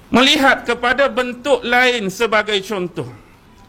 Melihat kepada bentuk lain sebagai contoh,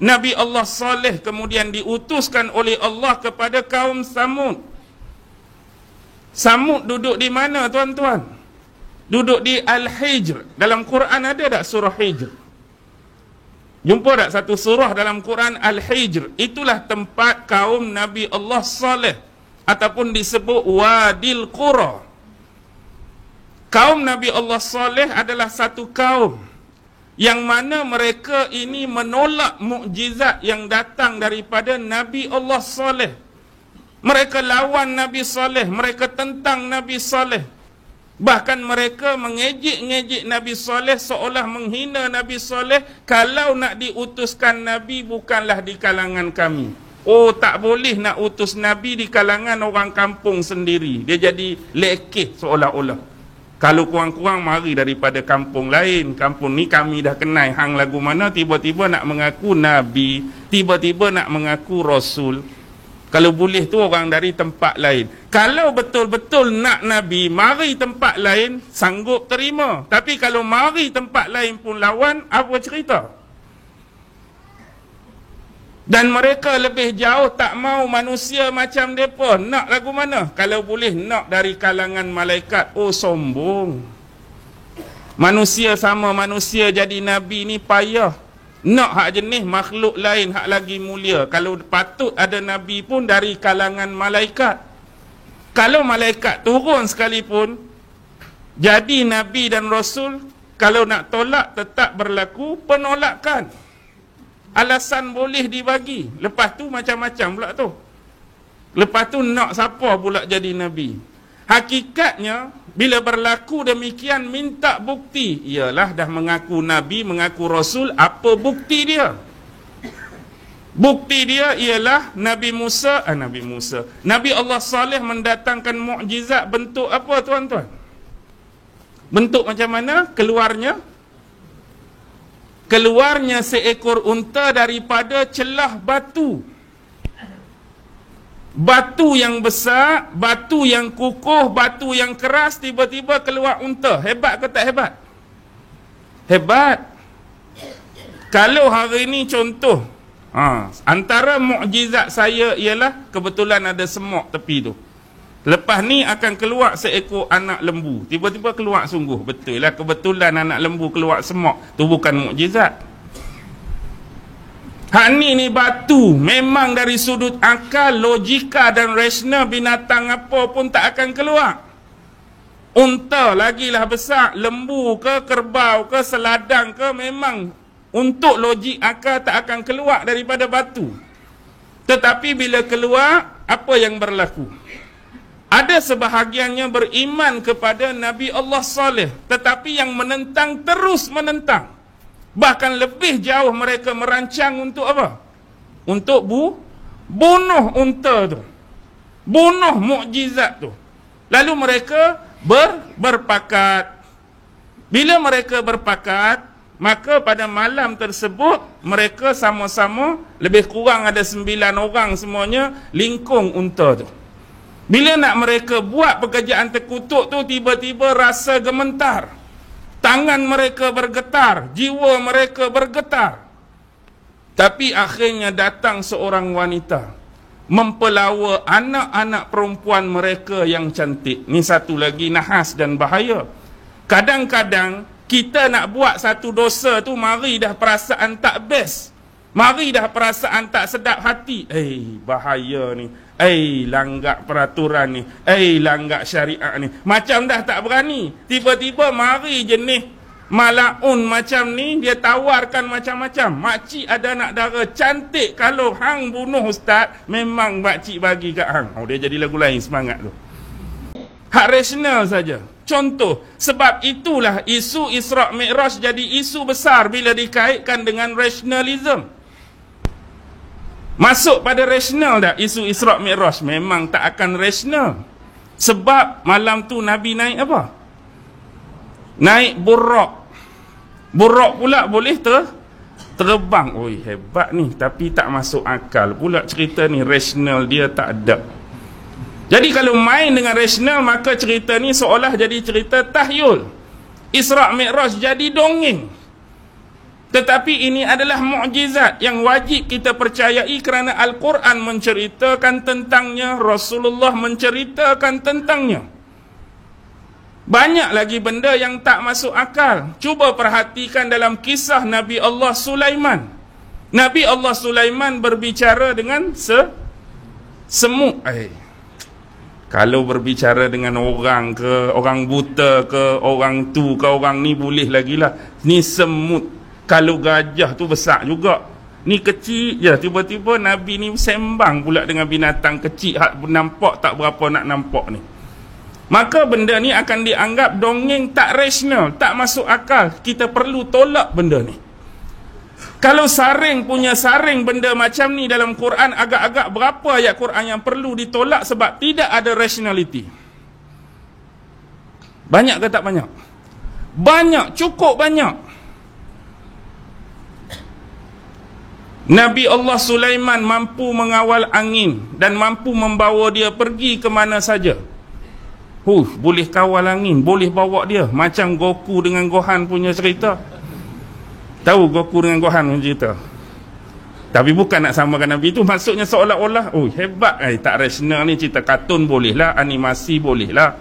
Nabi Allah Saleh kemudian diutuskan oleh Allah kepada kaum Samud. Samud duduk di mana tuan-tuan? Duduk di Al-Hijr. Dalam Quran ada tak surah Hijr? Jumpa tak satu surah dalam Quran Al-Hijr? Itulah tempat kaum Nabi Allah Saleh, ataupun disebut Wadil Qura. Kaum Nabi Allah Saleh adalah satu kaum yang mana mereka ini menolak mukjizat yang datang daripada Nabi Allah Saleh. Mereka lawan Nabi Saleh, mereka tentang Nabi Saleh. Bahkan mereka mengejek-ngejek Nabi Saleh, seolah menghina Nabi Saleh. Kalau nak diutuskan Nabi, bukanlah di kalangan kami. Oh, tak boleh nak utus Nabi di kalangan orang kampung sendiri. Dia jadi lekeh seolah-olah. Kalau kurang-kurang mari daripada kampung lain. Kampung ni kami dah kenal hang lagu mana, tiba-tiba nak mengaku Nabi, tiba-tiba nak mengaku Rasul. Kalau boleh tu orang dari tempat lain. Kalau betul-betul nak Nabi, mari tempat lain, sanggup terima. Tapi kalau mari tempat lain pun lawan, apa cerita? Dan mereka lebih jauh tak mau manusia macam mereka. Nak lagu mana? Kalau boleh nak dari kalangan malaikat. Oh, sombong. Manusia sama manusia jadi Nabi ni payah. Nak hak jenis makhluk lain hak lagi mulia. Kalau patut ada Nabi pun dari kalangan malaikat. Kalau malaikat turun sekalipun, jadi Nabi dan Rasul, kalau nak tolak tetap berlaku penolakan. Alasan boleh dibagi. Lepas tu macam-macam pula tu. Lepas tu nak siapa pula jadi Nabi. Hakikatnya, bila berlaku demikian, minta bukti. Ialah dah mengaku Nabi, mengaku Rasul, apa bukti dia? Bukti dia ialah Nabi Allah Saleh mendatangkan mukjizat bentuk apa tuan-tuan? Bentuk macam mana? Keluarnya seekor unta daripada celah batu. Batu yang besar, batu yang kukuh, batu yang keras, tiba-tiba keluar unta. Hebat ke tak hebat? Hebat. Kalau hari ini contoh, antara mukjizat saya ialah kebetulan ada semok tepi tu. Lepas ni akan keluar seekor anak lembu. Tiba-tiba keluar sungguh. Betul lah, kebetulan anak lembu keluar semok. Tu bukan mukjizat. Hak ni batu. Memang dari sudut akal, logika dan rasional binatang apa pun tak akan keluar. Unta lagilah besar. Lembu ke, kerbau ke, seladang ke, memang untuk logik akal tak akan keluar daripada batu. Tetapi bila keluar, apa yang berlaku? Ada sebahagiannya beriman kepada Nabi Allah Saleh, tetapi yang menentang terus menentang. Bahkan lebih jauh mereka merancang untuk apa? Untuk bunuh unta tu. Bunuh mukjizat tu. Lalu mereka berpakat. Bila mereka berpakat, maka pada malam tersebut mereka sama-sama, lebih kurang ada 9 orang semuanya, lingkung unta tu. Bila nak mereka buat pekerjaan terkutuk tu, tiba-tiba rasa gemetar. Tangan mereka bergetar, jiwa mereka bergetar. Tapi akhirnya datang seorang wanita mempelawa anak-anak perempuan mereka yang cantik. Ni satu lagi nahas dan bahaya. Kadang-kadang kita nak buat satu dosa tu, mari dah perasaan tak best. Mari dah perasaan tak sedap hati. Bahaya ni. Langgak peraturan ni. Langgak syariat ni. Macam dah tak berani. Tiba-tiba mari jenis malaun macam ni, dia tawarkan macam-macam. Makcik ada anak dara cantik. Kalau hang bunuh ustaz, memang makcik bagi kat hang. Dia jadi lagu lain semangat tu. Hak rasional saja. Contoh. Sebab itulah isu Isra' Mi'raj jadi isu besar bila dikaitkan dengan rasionalism. Masuk pada rasional dah isu Isra' Mi'raj? Memang tak akan rasional. Sebab malam tu Nabi naik apa? Naik buraq. Buraq pula boleh terbang. Hebat ni. Tapi tak masuk akal pula cerita ni. Rasional dia tak ada. Jadi kalau main dengan rasional, maka cerita ni seolah jadi cerita tahyul. Isra' Mi'raj jadi dongeng. Tetapi ini adalah mukjizat yang wajib kita percayai kerana Al-Quran menceritakan tentangnya, Rasulullah menceritakan tentangnya. Banyak lagi benda yang tak masuk akal. Cuba perhatikan dalam kisah Nabi Allah Sulaiman. Nabi Allah Sulaiman berbicara dengan semut. Kalau berbicara dengan orang ke, orang buta ke, orang tu ke, orang ni boleh lagi lah. Ni semut. Kalau gajah tu besar juga. Ni kecil je. Tiba-tiba Nabi ni sembang pula dengan binatang kecil. Hak nampak tak berapa nak nampak ni. Maka benda ni akan dianggap dongeng tak rasional, tak masuk akal. Kita perlu tolak benda ni. Kalau saring punya saring benda macam ni dalam Quran, agak-agak berapa ayat Quran yang perlu ditolak sebab tidak ada rationality. Banyak ke tak banyak? Banyak, cukup banyak. Nabi Allah Sulaiman mampu mengawal angin dan mampu membawa dia pergi ke mana saja. Boleh kawal angin, boleh bawa dia. Macam Goku dengan Gohan punya cerita. Tahu Goku dengan Gohan punya cerita? Tapi bukan nak samakan Nabi itu. Maksudnya seolah-olah, hebat. Tak rasional ni, cerita kartun boleh lah, animasi boleh lah.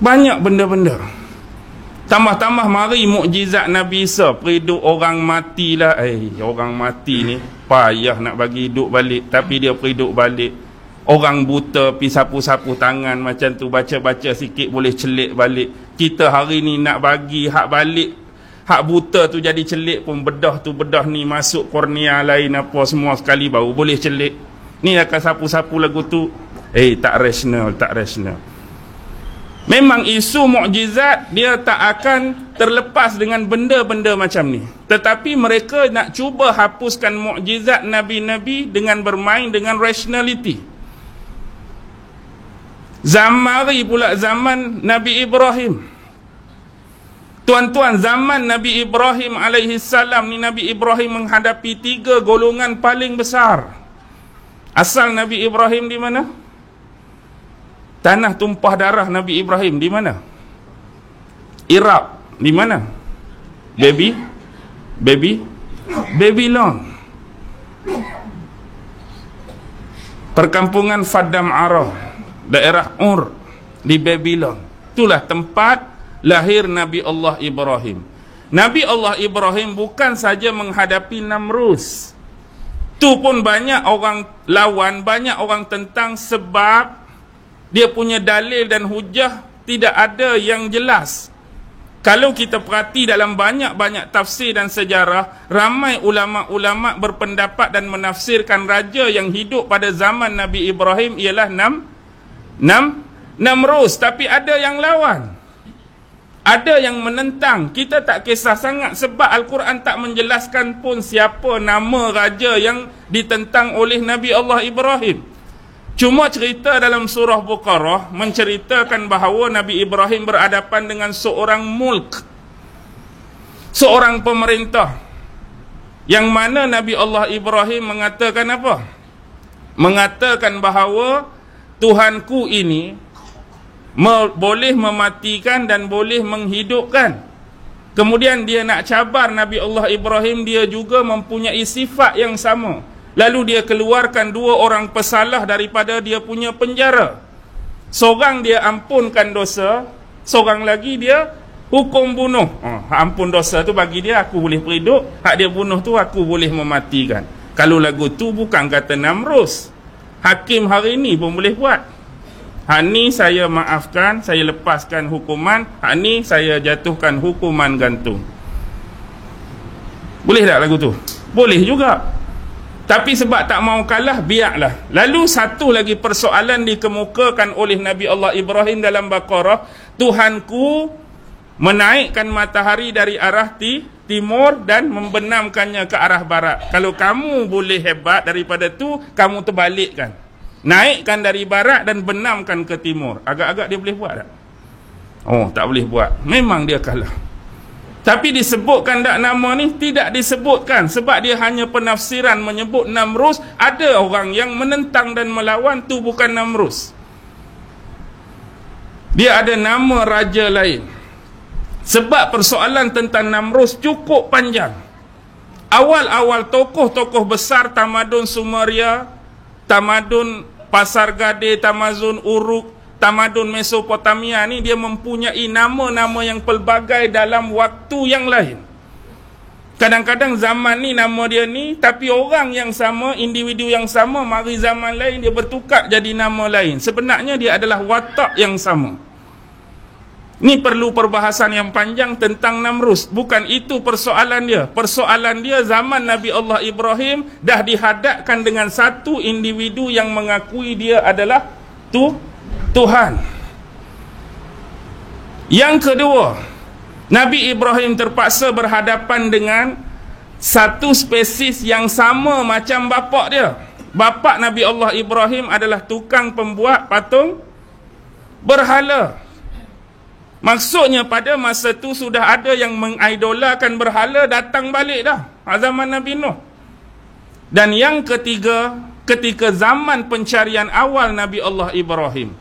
Banyak benda-benda. Tambah-tambah mari mukjizat Nabi Isa, hidup orang mati lah. Orang mati ni payah nak bagi hidup balik, tapi dia hidup balik. Orang buta pi sapu-sapu tangan macam tu, baca-baca sikit boleh celik balik. Kita hari ni nak bagi hak balik, hak buta tu jadi celik pun, bedah tu bedah ni masuk kornea lain apa semua sekali baru boleh celik. Ni akan sapu-sapu lagu tu. Tak rasional, tak rasional. Memang isu mukjizat dia tak akan terlepas dengan benda-benda macam ni. Tetapi mereka nak cuba hapuskan mukjizat Nabi-Nabi dengan bermain dengan rationality. Mari pula zaman Nabi Ibrahim. Tuan-tuan, zaman Nabi Ibrahim alaihi salam ni, Nabi Ibrahim menghadapi 3 golongan paling besar. Asal Nabi Ibrahim di mana? Tanah tumpah darah Nabi Ibrahim di mana? Iraq. Di mana? Babylon. Perkampungan Faddam Arah, daerah Ur di Babylon. Itulah tempat lahir Nabi Allah Ibrahim. Nabi Allah Ibrahim bukan saja menghadapi Namrus. Tu pun banyak orang lawan, banyak orang tentang sebab dia punya dalil dan hujah tidak ada yang jelas. Kalau kita perhati dalam banyak-banyak tafsir dan sejarah, ramai ulama-ulama berpendapat dan menafsirkan raja yang hidup pada zaman Nabi Ibrahim ialah Namrus. Tapi ada yang lawan, ada yang menentang. Kita tak kisah sangat sebab Al-Quran tak menjelaskan pun siapa nama raja yang ditentang oleh Nabi Allah Ibrahim. Cuma cerita dalam surah Baqarah menceritakan bahawa Nabi Ibrahim berhadapan dengan seorang mulk, seorang pemerintah, yang mana Nabi Allah Ibrahim mengatakan apa? Mengatakan bahawa Tuhanku ini boleh mematikan dan boleh menghidupkan. Kemudian dia nak cabar Nabi Allah Ibrahim, dia juga mempunyai sifat yang sama. Lalu dia keluarkan 2 orang pesalah daripada dia punya penjara. Seorang dia ampunkan dosa, seorang lagi dia hukum bunuh. Ampun dosa tu bagi dia, aku boleh hidup. Hak dia bunuh tu aku boleh mematikan. Kalau lagu tu bukan kata Namrus, hakim hari ni pun boleh buat. Hak ni saya maafkan, saya lepaskan hukuman. Hak ni saya jatuhkan hukuman gantung. Boleh tak lagu tu? Boleh juga. Tapi sebab tak mau kalah, biarlah. Lalu satu lagi persoalan dikemukakan oleh Nabi Allah Ibrahim dalam Baqarah. Tuhanku menaikkan matahari dari arah timur dan membenamkannya ke arah barat. Kalau kamu boleh hebat daripada tu, kamu terbalikkan. Naikkan dari barat dan benamkan ke timur. Agak-agak dia boleh buat tak? Tak boleh buat. Memang dia kalah. Tapi disebutkan tak nama ni? Tidak disebutkan. Sebab dia hanya penafsiran menyebut Namrus. Ada orang yang menentang dan melawan, tu bukan Namrus. Dia ada nama raja lain. Sebab persoalan tentang Namrus cukup panjang. Awal-awal tokoh-tokoh besar tamadun Sumeria, tamadun Pasar Gade, tamadun Uruk, tamadun Mesopotamia ni, dia mempunyai nama-nama yang pelbagai dalam waktu yang lain. Kadang-kadang zaman ni nama dia ni, tapi orang yang sama, individu yang sama, mari zaman lain dia bertukar jadi nama lain. Sebenarnya dia adalah watak yang sama. Ni perlu perbahasan yang panjang tentang Namrus. Bukan itu persoalan dia. Persoalan dia zaman Nabi Allah Ibrahim dah dihadapkan dengan satu individu yang mengakui dia adalah Tuhan. Yang kedua, Nabi Ibrahim terpaksa berhadapan dengan satu spesies yang sama macam bapak dia. Bapak Nabi Allah Ibrahim adalah tukang pembuat patung berhala. Maksudnya pada masa tu sudah ada yang mengidolakan berhala datang balik dah, zaman Nabi Nuh. Dan yang ketiga, ketika zaman pencarian awal Nabi Allah Ibrahim,